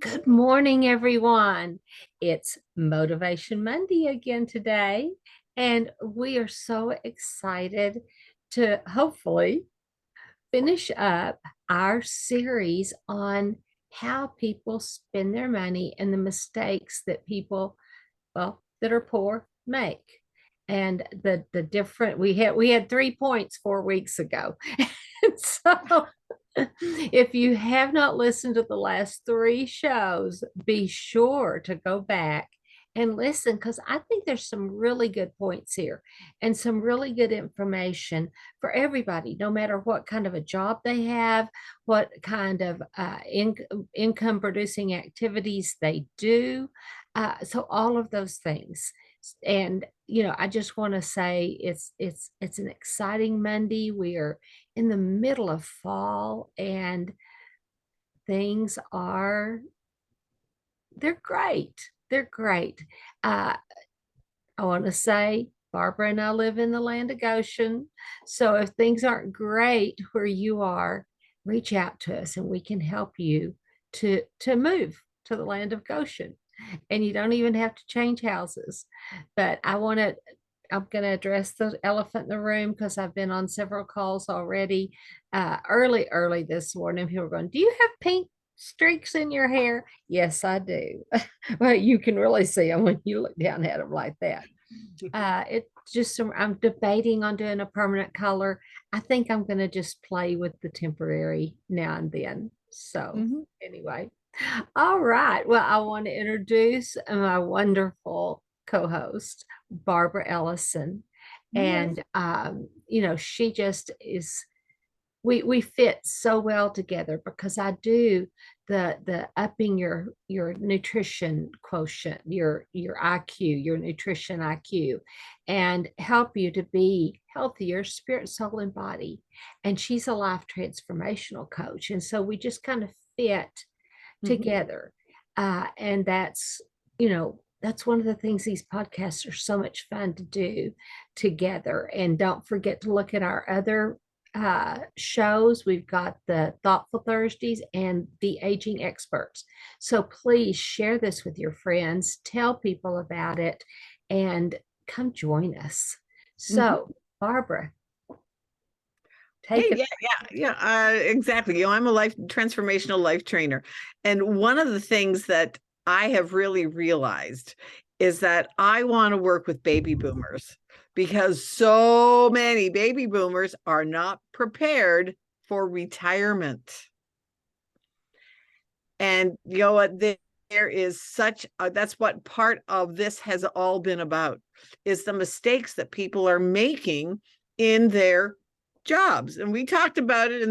Good morning, everyone. It's Motivation Monday again today, and we are so excited to hopefully finish up our series on how people spend their money and the mistakes that people, well, that are poor make. And the different we had 3 points 4 weeks ago. So if you have not listened to the last three shows, be sure to go back and listen because I think there's some really good points here and some really good information for everybody, no matter what kind of a job they have, what kind of income producing activities they do. So all of those things. And I just want to say it's an exciting Monday. We are in the middle of fall and things are they're great. They're great. Uh, I want to say Barbara and I live in the land of Goshen. So if things aren't great where you are, reach out to us and we can help you to move to the land of Goshen. And you don't even have to change houses. But I'm going to address the elephant in the room because I've been on several calls already. Early this morning, people were going, "Do you have pink streaks in your hair?" Yes, I do. Well, you can really see them when you look down at them like that. It's just I'm debating on doing a permanent color. I think I'm going to just play with the temporary now and then. So anyway, all right. Well, I want to introduce my wonderful co-host, Barbara Ellison. Yes. And she just is we fit so well together because I do the upping your nutrition quotient, your IQ, your nutrition IQ, and help you to be healthier, spirit, soul, and body. And she's a life transformational coach. And so we just kind of fit together. And that's one of the things these podcasts are so much fun to do together. And don't forget to look at our other shows. We've got the Thoughtful Thursdays and the Aging Experts. So please share this with your friends, tell people about it, and come join us. So, Barbara, take Hey, it. exactly. I'm a transformational life trainer. And one of the things that I have really realized is that I want to work with baby boomers because so many baby boomers are not prepared for retirement. And you know what? There is that's what part of this has all been about, is the mistakes that people are making in their jobs. And we talked about it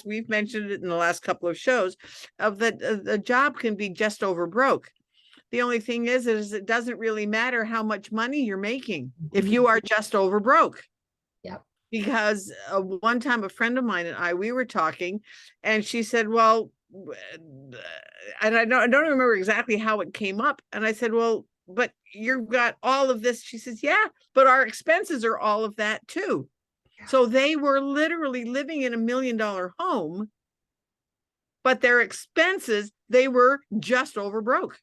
we've mentioned it in the last couple of shows, of that the job can be just over broke. The only thing is it doesn't really matter how much money you're making if you are just over broke. Yep. Because one time a friend of mine and we were talking, and she said, well, and I don't remember exactly how it came up. And I said, well, but you've got all of this. She says, yeah, but our expenses are all of that too. So they were literally living in $1 million home, but their expenses, they were just over broke.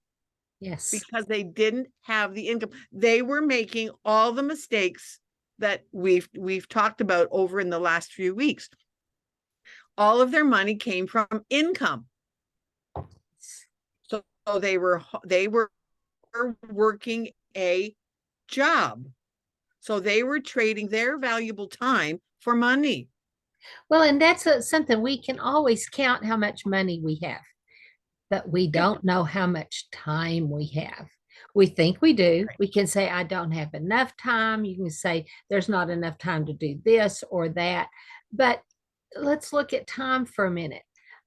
Yes. Because they didn't have the income. They were making all the mistakes that we've talked about over in the last few weeks. All of their money came from income. So they were working a job. So they were trading their valuable time for money. Well, and that's something we can always count how much money we have, but we don't know how much time we have. We think we do. We can say, I don't have enough time. You can say, there's not enough time to do this or that. But let's look at time for a minute.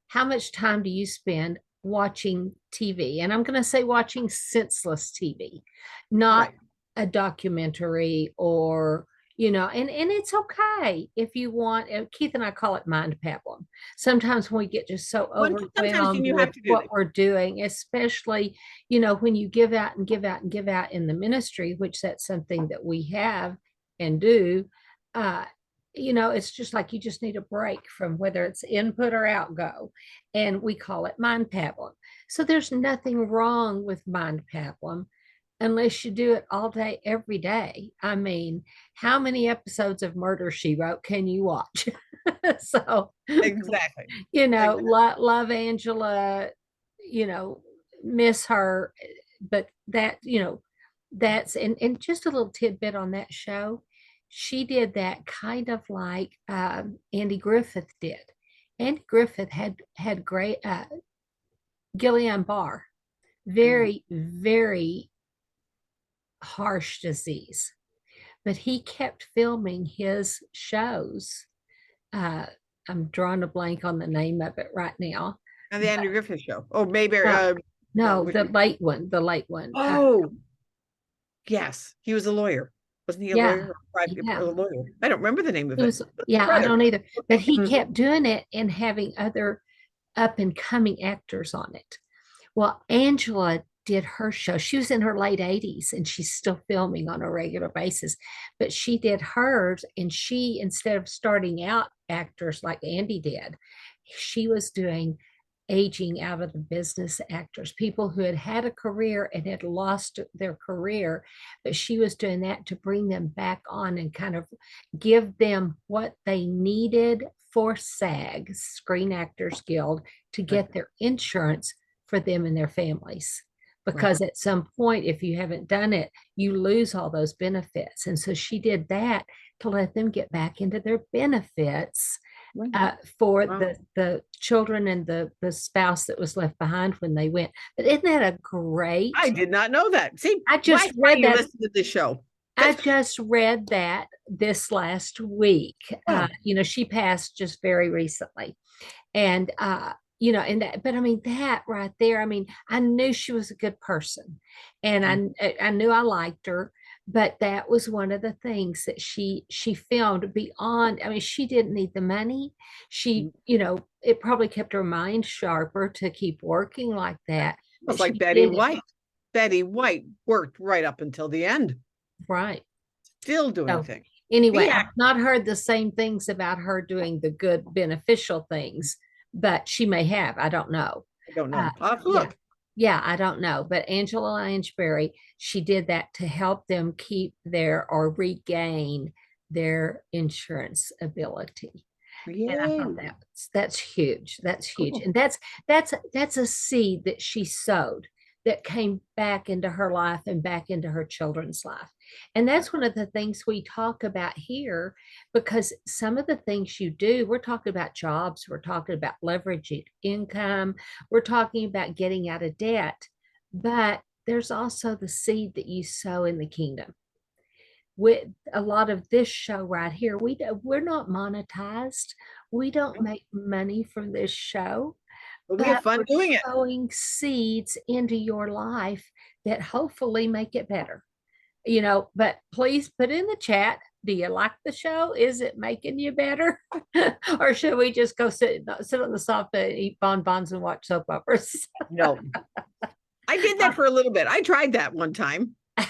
How much time do you spend watching TV? And I'm going to say watching senseless TV, not a documentary or and it's okay if you want. Keith and I call it mind pablum. Sometimes when we get just so overwhelmed with what we're doing, especially when you give out and give out and give out in the ministry, which that's something that we have and do, it's just like you just need a break from whether it's input or outgo. And we call it mind pablum. So there's nothing wrong with mind pablum unless you do it all day, every day. I mean, how many episodes of Murder She Wrote can you watch? So, Exactly. love Angela, you know, miss her, but that's and just a little tidbit on that show. She did that kind of like Andy Griffith did. Andy Griffith had great Guillain Barre, Mhm. very, very harsh disease, but he kept filming his shows. Uh, I'm drawing a blank on the name of it right now. And the But Andrew Griffith Show. Oh, maybe, no, no. no, the late one, the late one. Oh, yes. He was a lawyer. Wasn't he a Yeah, lawyer? A yeah. lawyer. I don't remember the name of It it. was, yeah, I Brother. don't either. But he Mhm. kept doing it and having other up and coming actors on it. Well, Angela did her show. She was in her late 80s and she's still filming on a regular basis. But she did hers, and she, instead of starting out actors like Andy did, she was doing aging out of the business actors, people who had had a career and had lost their career. But she was doing that to bring them back on and kind of give them what they needed for SAG, Screen Actors Guild, to Right, get their insurance for them and their families. right, Because at some point, if you haven't done it, you lose all those benefits. And so she did that to let them get back into their benefits right. for Wow. the children and the spouse that was left behind when they went. But isn't that a I great? did not know that. See, I why just can't read you that. listen to this show? I just read that this last week. Oh, She passed just very recently, and and that, but I mean, that right there, I mean, I knew she was a good person, and mhm. I knew I liked her. But that was one of the things that she filmed beyond. I mean, she didn't need the money. She, it probably kept her mind sharper to keep working like that, but Almost like she Betty did it. White. Betty White worked right up until the end, Right. still doing So things. anyway, The I've act, not heard the same things about her doing the good beneficial things, but she may have. I don't know. I don't Uh, know. I'll have to yeah. look. Yeah, I don't know. But Angela Lansbury, she did that to help them keep their or regain their insurance ability. And I thought Yay. that's huge. That's huge. Cool. And that's a seed that she sowed that came back into her life and back into her children's life. And that's one of the things we talk about here, because some of the things you do, we're talking about jobs, we're talking about leveraging income, we're talking about getting out of debt, but there's also the seed that you sow in the kingdom. With a lot of this show right here, we're not monetized. We don't make money from this show, But we have but fun we're doing it. sowing seeds into your life that hopefully make it better. But please put in the chat, do you like the show? Is it making you better? Or should we just go sit on the sofa and eat bonbons and watch soap operas? No, I did that for a little bit. I tried that one time a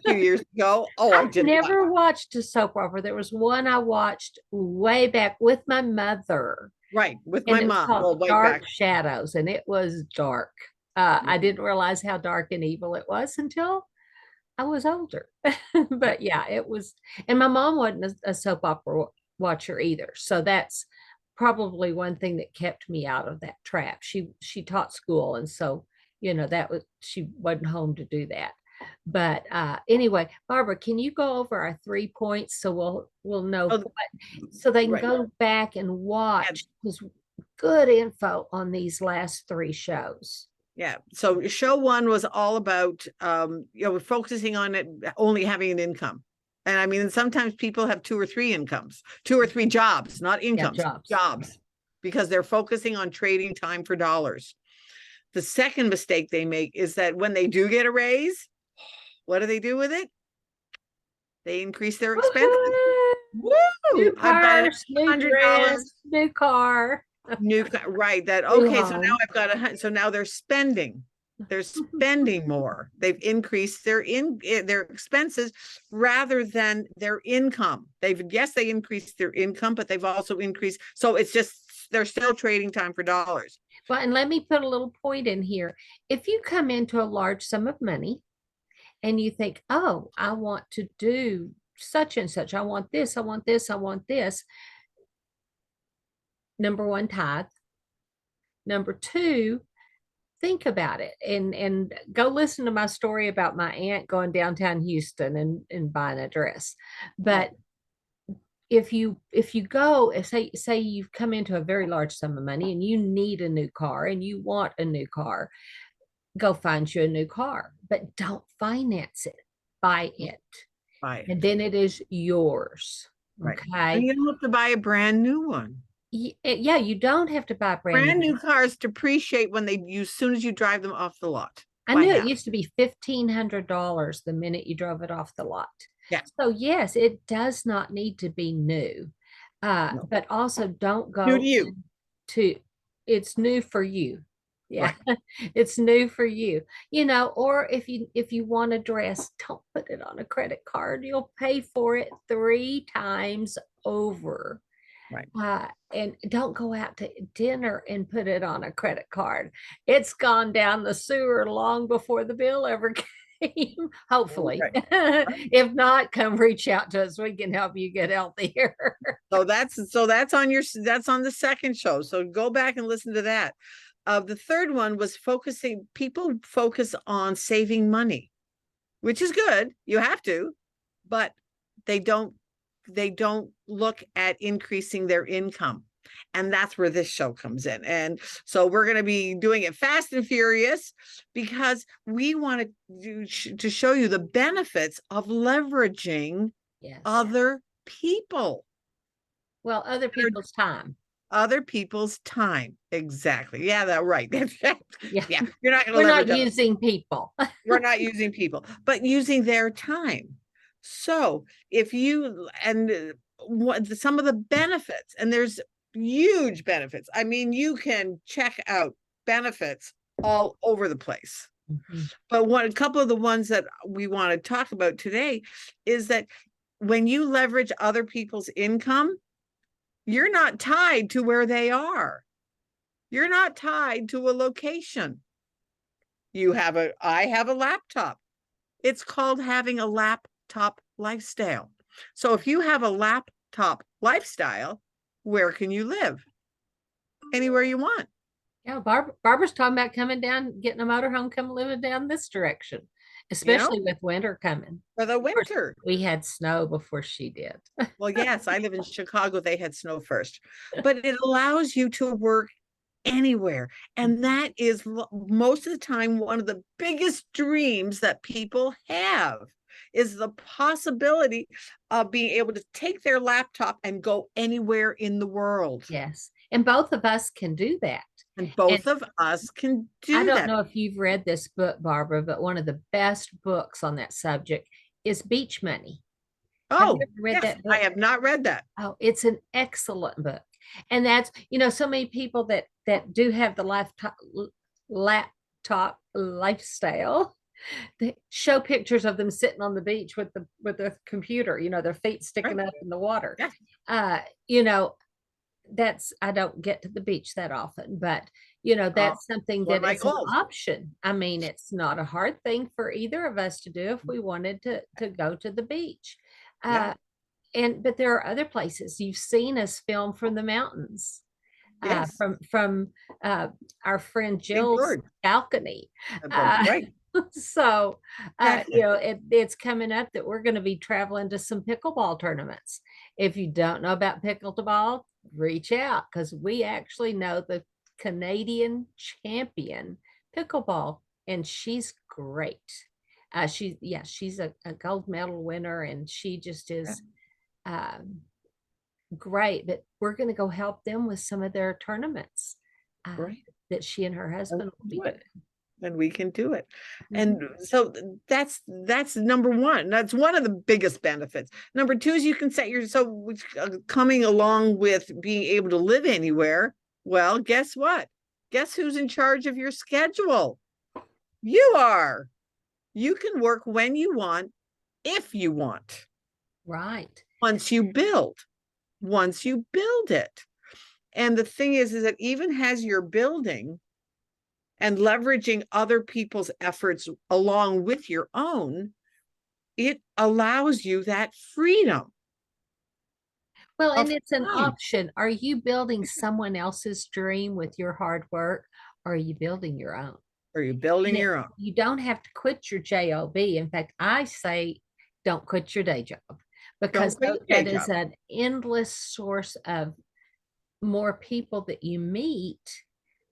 few years ago. Oh, I I've did not. never watched a soap opera. There was one I watched way back with my mother, Right. With and my it was mom. called Well, way Dark back. Shadows, and it was dark. I Mhm. didn't realize how dark and evil it was until I was older. But yeah, it was. And my mom wasn't a soap opera watcher either. So that's probably one thing that kept me out of that trap. She taught school, and so that was, she wasn't home to do that. But anyway, Barbara, can you go over our 3 points so we'll know Oh, what, so they can right. go back and Yeah. watch this good info on these last three shows. Yeah. So show one was all about focusing on it only having an income. And I mean, sometimes people have two or three incomes, two or three jobs, not Yeah, incomes, jobs. jobs, because they're focusing on trading time for dollars. The second mistake they make is that when they do get a raise, what do they do with it? They increase their expenses. Woohoo! New Woo! I've got an purse, new $100 dress, new car, new, right? That new okay. So now home. I've got so now they're spending. They're spending more. They've increased their expenses rather than their income. They increased their income, but they've also increased. So it's just, they're still trading time for dollars. Well, and let me put a little point in here. If you come into a large sum of money and you think, oh, I want to do such and such, I want this, I want this, I want this. Number one, tithe. Number two, think about it and go listen to my story about my aunt going downtown Houston and buying a dress. But if you go, say you've come into a very large sum of money and you need a new car and you want a new car, go find you a new car, but don't finance it. Buy it. Buy it. And then it is yours. Right. Okay. And you don't have to buy a brand new one. Yeah, you don't have to buy Brand new cars depreciate when as soon as you drive them off the lot. I knew it used to be $1,500 the minute you drove it off the lot. Yeah. So yes, it does not need to be new. No. But also don't go New to you. It's new for you. Yeah. Right. It's new for you. Or if you want a dress, don't put it on a credit card. You'll pay for it 3 times over. Right. And don't go out to dinner and put it on a credit card. It's gone down the sewer long before the bill ever came, hopefully. Right. If not, come reach out to us. We can help you get healthier. That's on the second show. So go back and listen to that. The third one was people focus on saving money, which is good. You have to, but they don't look at increasing their income. And that's where this show comes in. And so we're going to be doing it fast and furious because we want to show you the benefits of leveraging other people. Well, other people's time. Other people's time. Exactly. Yeah, that's right. Yeah. You're not going to We're not using people. We're not using people, but using their time. So if some of the benefits, and there's huge benefits. I mean, you can check out benefits all over the place. Mm-hmm. But a couple of the ones that we want to talk about today is that when you leverage other people's income, you're not tied to where they are. You're not tied to a location. I have a laptop. It's called having a laptop lifestyle. So if you have a laptop lifestyle, where can you live? Anywhere you want. Yeah, Barbara's talking about coming down, getting a motorhome, coming living down this direction, especially with winter coming. For the winter. We had snow before she did. Well, yes, I live in Chicago. They had snow first. But it allows you to work anywhere. And that is most of the time one of the biggest dreams that people have, is the possibility of being able to take their laptop and go anywhere in the world. Yes. And both of us can do that. And both of us can do that. I don't know if you've read this book, Barbara, but one of the best books on that subject is Beach Money. Oh, read that book? I have not read that. Oh, it's an excellent book. And that's, so many people that do have the laptop lifestyle, they show pictures of them sitting on the beach with the computer, their feet sticking up in the water. Yeah. I don't get to the beach that often, but that's something that is an option. I mean, it's not a hard thing for either of us to do if we wanted to go to the beach. But there are other places. You've seen us film from the mountains. Yes. From our friend Jill's balcony. Right. So, it's coming up that we're going to be traveling to some pickleball tournaments. If you don't know about pickleball, reach out, because we actually know the Canadian champion pickleball, and she's great. She's a gold medal winner, and she just is great. But we're going to go help them with some of their tournaments that she and her husband will be doing. And we can do it. And so that's number one. That's one of the biggest benefits. Number two is you can set coming along with being able to live anywhere. Well, guess what? Guess who's in charge of your schedule? You are. You can work when you want, if you want. Right. Once you build it. And the thing is that even as you're building and leveraging other people's efforts along with your own, it allows you that freedom Well, and of it's an time. option. Are you building someone else's dream with your hard work, or are you building your own? Are you building And your own? you don't have to quit your job. In fact, I say don't quit your day job, Don't because quit your day that is job. an endless source of more people that you meet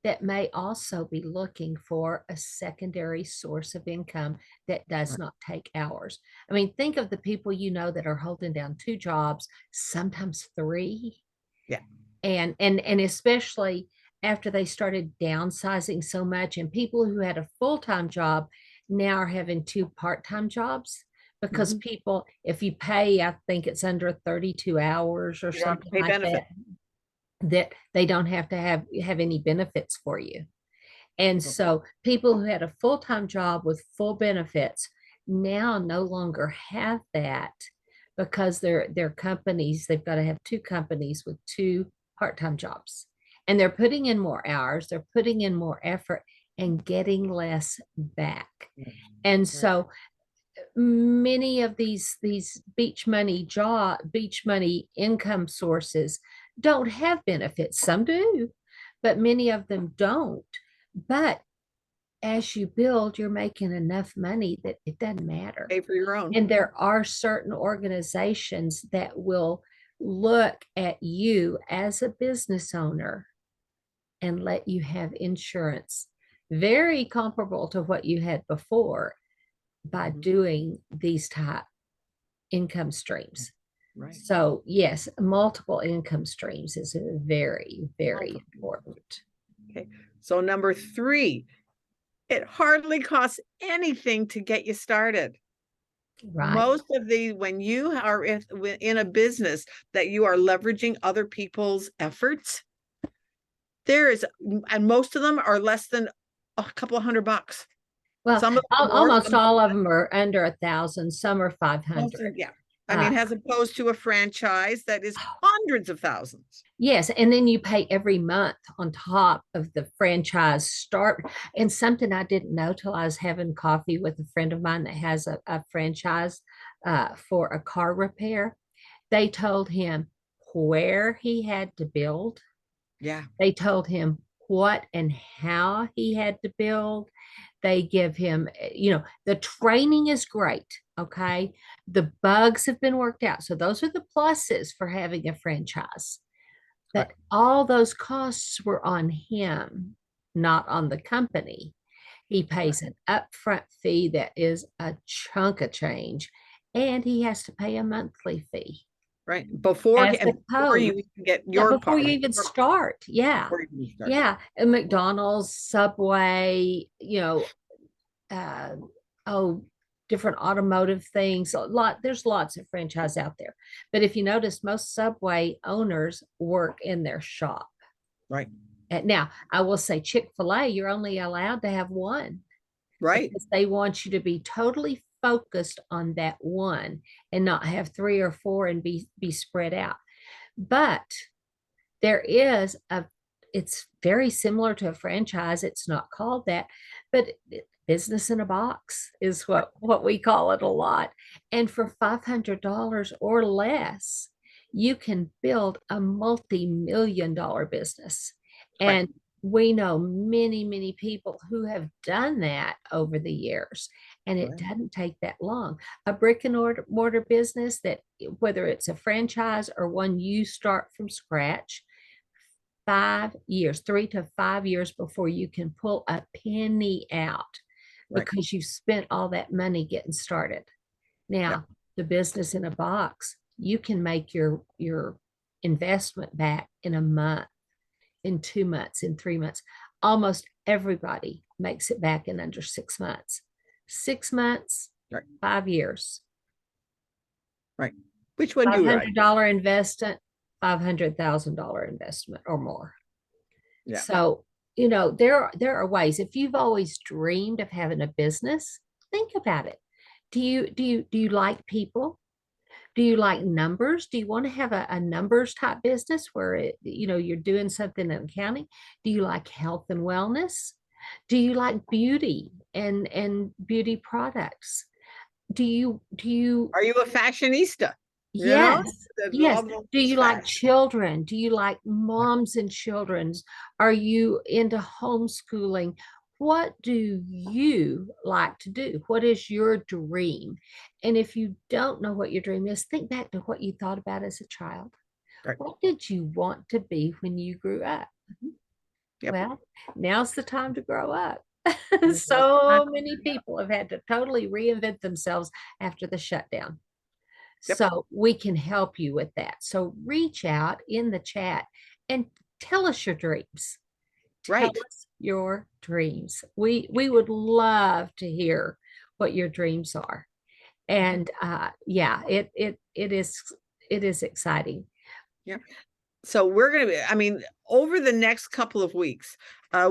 that may also be looking for a secondary source of income that does Right. not take hours. I mean, think of the people you know that are holding down two jobs, sometimes three, Yeah. and especially after they started downsizing so much, and people who had a full-time job now are having two part-time jobs, because Mhm. people, if you pay, I think it's under 32 hours or You don't have to something pay like benefit. that, that they don't have to have any benefits for you. And No. so people who had a full-time job with full benefits now no longer have that, because their companies, they've got to have two companies with two part-time jobs. And they're putting in more hours, they're putting in more effort and getting less back. And Right. so many of these beach money income sources don't have benefits. Some do, but many of them don't. But as you build, you're making enough money that it doesn't matter. Pay for your own. And there are certain organizations that will look at you as a business owner and let you have insurance very comparable to what you had before, by Mhm. doing these type income streams. Right. So yes, multiple income streams is very, very Multiple. important. Okay. So number 3, it hardly costs anything to get you started. Right. Most of the, when you are in a business that you are leveraging other people's efforts, there is, and most of them are less than a couple of $100. Well, Some of them more, almost some of them all of less. them are under 1,000. Some are Most of 500. them, yeah. I Uh, mean, as opposed to a franchise that is hundreds of thousands. yes, and then you pay every month on top of the franchise start. And something I didn't know till I was having coffee with a friend of mine that has a franchise for a car repair. They told him where he had to build. Yeah. They told him what and how he had to build. They give him, the training is great. Okay. The bugs have been worked out. So those are the pluses for having a franchise. Right. But all those costs were on him, not on the company. He Right. pays an upfront fee that is a chunk of change, and he has to pay a monthly fee Right. Before as before you opposed. even get Yeah, your before part, you even start. Yeah. before you even start. Yeah. And McDonald's, Subway, uh, oh, different automotive things. There's lots of franchise out there. But if you notice, most Subway owners work in their shop. Right. And now, I will say Chick-fil-A, you're only allowed to have one, Right. because they want you to be totally focused on that one and not have three or four and be spread out. But there is it's very similar to a franchise. It's not called that, but business in a box is what we call it a lot. And for $500 or less, you can build a multi-million-dollar business. Right. And we know many, many people who have done that over the years, and it Right. doesn't take that long. A brick and mortar business, that whether it's a franchise or one you start from scratch, 5 years, 3 to 5 years before you can pull a penny out, Right. because you've spent all that money getting started. Yeah. Now, the business in a box, you can make your investment back in a month, in 2 months, in 3 months. Almost everybody makes it back in under 6 months. 6 months, Right. 5 years. Right. Which one do Five you like? hundred dollar investment, $500,000 investment or more. Yeah. So there are ways. If you've always dreamed of having a business, think about it. Do you like people? Do you like numbers? Do you want to have a numbers type business where you're doing something in accounting? Do you like health and wellness? Do you like beauty and beauty products? Do you Are you a fashionista? You know, Yes, that yes. love all Do things you like fashion. children? Do you like Yeah. moms and children's? Are you into homeschooling? What do you like to do? What is your dream? And if you don't know what your dream is, think back to what you thought about as a child. Right. What did you want to be when you grew up? Yep. Well, now's the time to grow up. Now's the time. So many people have had to totally reinvent themselves after the shutdown. Yep. So we can help you with that. So reach out in the chat and tell us your dreams. Tell Right. us your dreams. We would love to hear what your dreams are. Mhm. And yeah, it is exciting. Yeah. So we're going to be, I mean, over the next couple of weeks,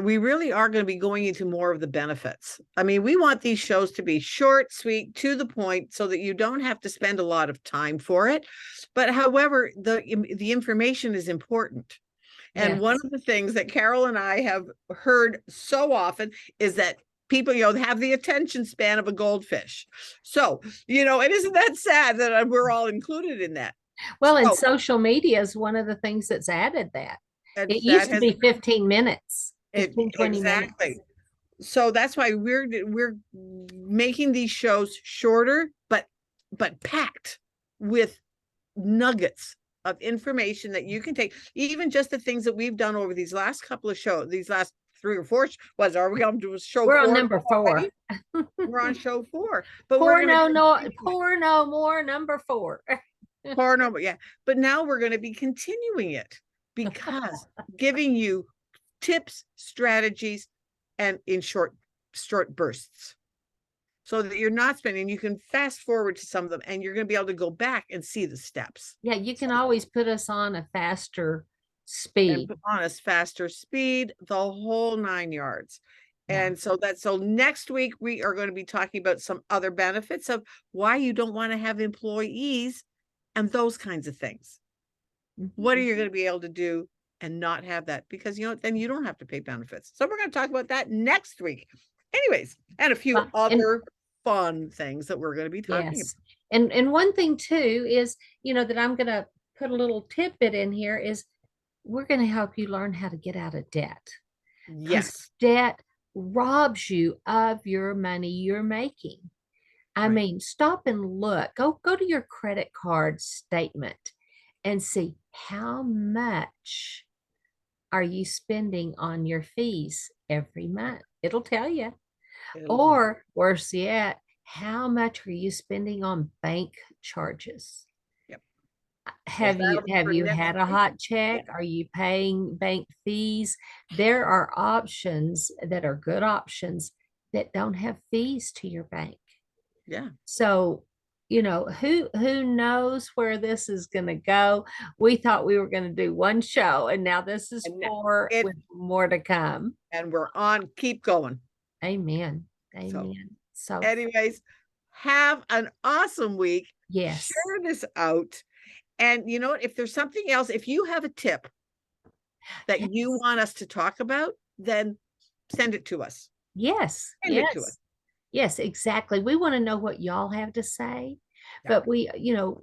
we really are going to be going into more of the benefits. I mean, we want these shows to be short, sweet, to the point, so that you don't have to spend a lot of time for it. But however, the information is important. And one Yes. of the things that Carol and I have heard so often is that people, have the attention span of a goldfish. So, and isn't that sad that we're all included in that? Well, and So, social media is one of the things that's added that. and It that used to has be 15 minutes, it 15, 20 exactly. minutes. So that's why we're making these shows shorter, but packed with nuggets of information that you can take, even just the things that we've done over these last couple of shows, these last 3 or 4 are we going to do show We're on 4 number already? 4. We're on show 4, but we're Four going to no be no continuing. four no more, number 4. Four, no, yeah, but now we're going to be continuing it because giving you tips, strategies, and in short bursts, so that you're not spending, you can fast forward to some of them and you're going to be able to go back and see the steps. Yeah, you So, can always put us on a faster and speed. put on a faster speed, the whole 9 yards. Yeah. And so next week we are going to be talking about some other benefits of why you don't want to have employees and those kinds of things. What are Mhm. you going to be able to do and not have that? Because then you don't have to pay benefits. So we're going to talk about that next week. Anyways, and a few And other fun things that we're going to be talking about. yes. And one thing too is, that I'm going to put a little tidbit in here is we're going to help you learn how to get out of debt, because Yes. debt robs you of your money you're making. I Right. mean, stop and look. Go to your credit card statement and see how much are you spending on your fees every month. It'll tell you. It'll, Or worse yet, how much are you spending on bank charges? yep. So Have you that'll be have for you next had a week. hot Yeah. check? Are you paying bank fees? There are options that are good options that don't have fees to your bank. Yeah. So, who knows where this is going to go? We thought we were going to do one show, and now this is And 4 it, with more to come. and we're on, keep going. Amen. So Amen. So, anyways, have an awesome week. yes. Share this out. And you know what? If there's something else, if you have a tip that you Yes. want us to talk about, then send it to us. Yes. Send it to us. Yes. Yes, exactly. We want to know what y'all have to say, Yeah. but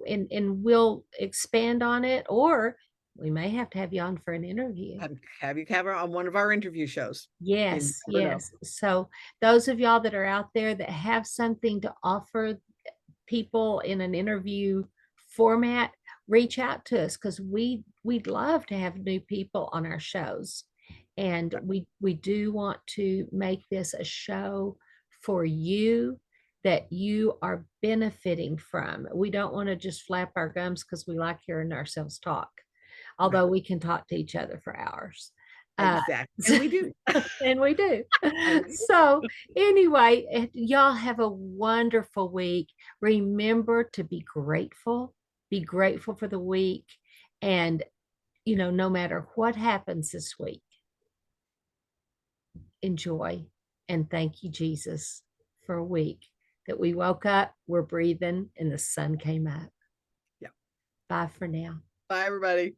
and we'll expand on it, or we may have to have you on for an interview. Have you cover on one of our interview shows. You Yes, never know. yes. So those of y'all that are out there that have something to offer people in an interview format, reach out to us, because we'd love to have new people on our shows. And Right. we do want to make this a show for you that you are benefiting from. We don't want to just flap our gums because we like hearing ourselves talk, Right. although we can talk to each other for hours. Uh, Exactly. And we do. and we do. And we do. So, anyway, y'all have a wonderful week. Remember to be grateful. Be grateful for the week. And, no matter what happens this week, enjoy and thank you, Jesus, for a week that we woke up, we're breathing, and the sun came up. Yeah. Bye for now. Bye, everybody.